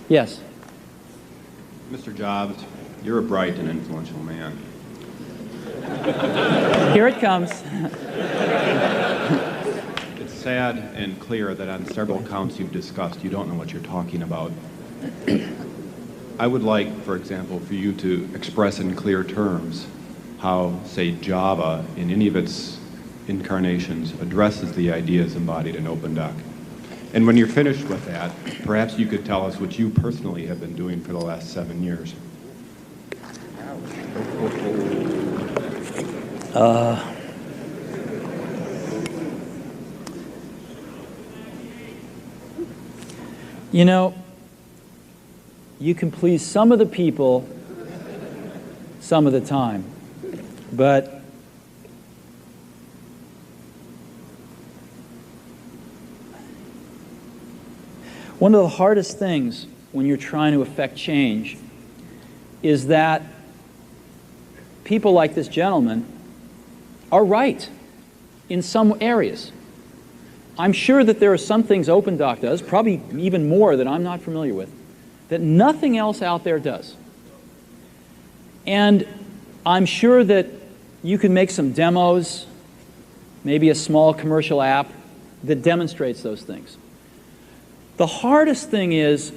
Yes. Mr. Jobs, you're a bright and influential man. Here it comes. It's sad and clear that on several counts you've discussed, you don't know what you're talking about. I would like, for example, for you to express in clear terms how, say, Java, in any of its incarnations, addresses the ideas embodied in OpenDoc. And when you're finished with that, perhaps you could tell us what you personally have been doing for the last 7 years. You know, you can please some of the people some of the time, but one of the hardest things when you're trying to affect change is that people like this gentleman are right in some areas. I'm sure that there are some things OpenDoc does, probably even more that I'm not familiar with, that nothing else out there does. And I'm sure that you can make some demos, maybe a small commercial app that demonstrates those things. The hardest thing is,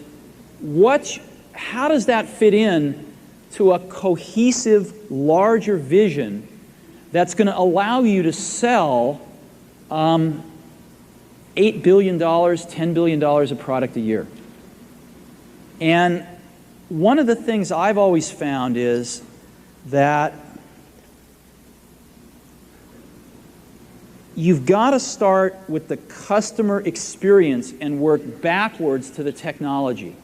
how does that fit in to a cohesive, larger vision that's going to allow you to sell $8 billion, $10 billion of product a year? And one of the things I've always found is that you've got to start with the customer experience and work backwards to the technology.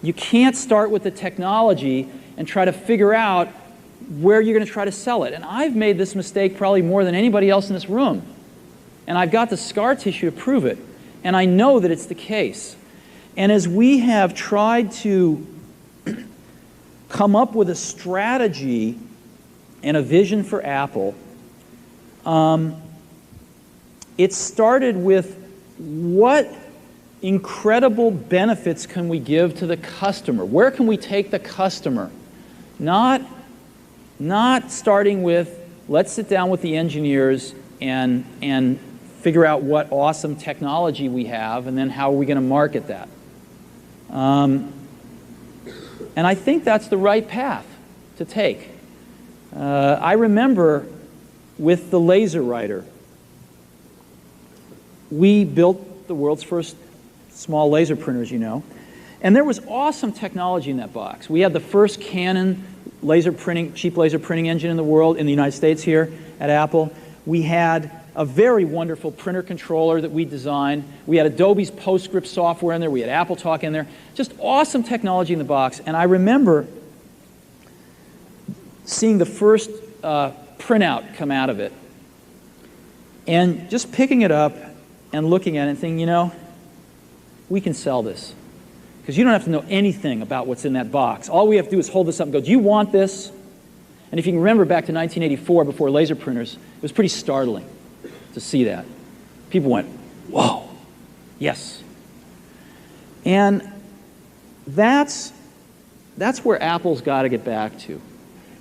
You can't start with the technology and try to figure out where you're going to try to sell it. And I've made this mistake probably more than anybody else in this room. And I've got the scar tissue to prove it. And I know that it's the case. And as we have tried to come up with a strategy and a vision for Apple, it started with what incredible benefits can we give to the customer? Where can we take the customer? Not starting with, let's sit down with the engineers and figure out what awesome technology we have, and then how are we going to market that? And I think that's the right path to take. I remember with the laser writer, we built the world's first small laser printers, you know. And there was awesome technology in that box. We had the first Canon laser printing, cheap laser printing engine in the world, in the United States here at Apple. We had a very wonderful printer controller that we designed. We had Adobe's PostScript software in there. We had AppleTalk in there. Just awesome technology in the box. And I remember seeing the first printout come out of it and just picking it up and looking at it and thinking, you know, we can sell this. Because you don't have to know anything about what's in that box. All we have to do is hold this up and go, do you want this? And if you can remember back to 1984, before laser printers, it was pretty startling to see that. People went, whoa, yes. And that's where Apple's got to get back to.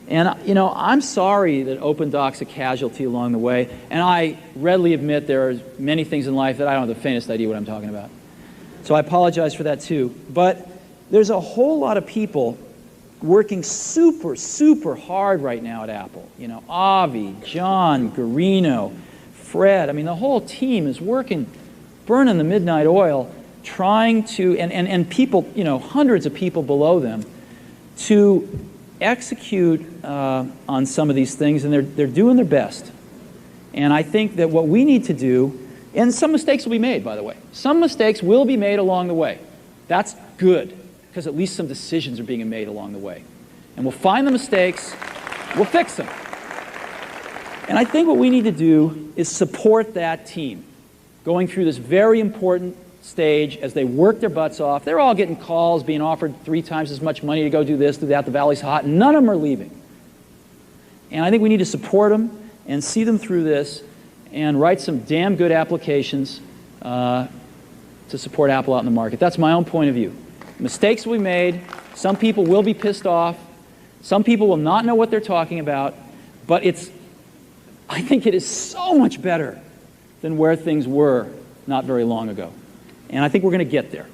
And, you know, I'm sorry that OpenDoc's a casualty along the way, and I readily admit there are many things in life that I don't have the faintest idea what I'm talking about. So I apologize for that too. But there's a whole lot of people working super, super hard right now at Apple. You know, Avi, John, Garino, Fred. I mean, the whole team is working, burning the midnight oil, trying to, and people, you know, hundreds of people below them, to execute on some of these things, and they're doing their best. And I think that what we need to do, and some mistakes will be made, by the way. Some mistakes will be made along the way. That's good, because at least some decisions are being made along the way. And we'll find the mistakes, we'll fix them. And I think what we need to do is support that team going through this very important stage as they work their butts off. They're all getting calls, being offered 3 times as much money to go do this, do that, the valley's hot, and none of them are leaving. And I think we need to support them and see them through this and write some damn good applications to support Apple out in the market. That's my own point of view. Mistakes will be made. Some people will be pissed off. Some people will not know what they're talking about. But I think it is so much better than where things were not very long ago. And I think we're going to get there.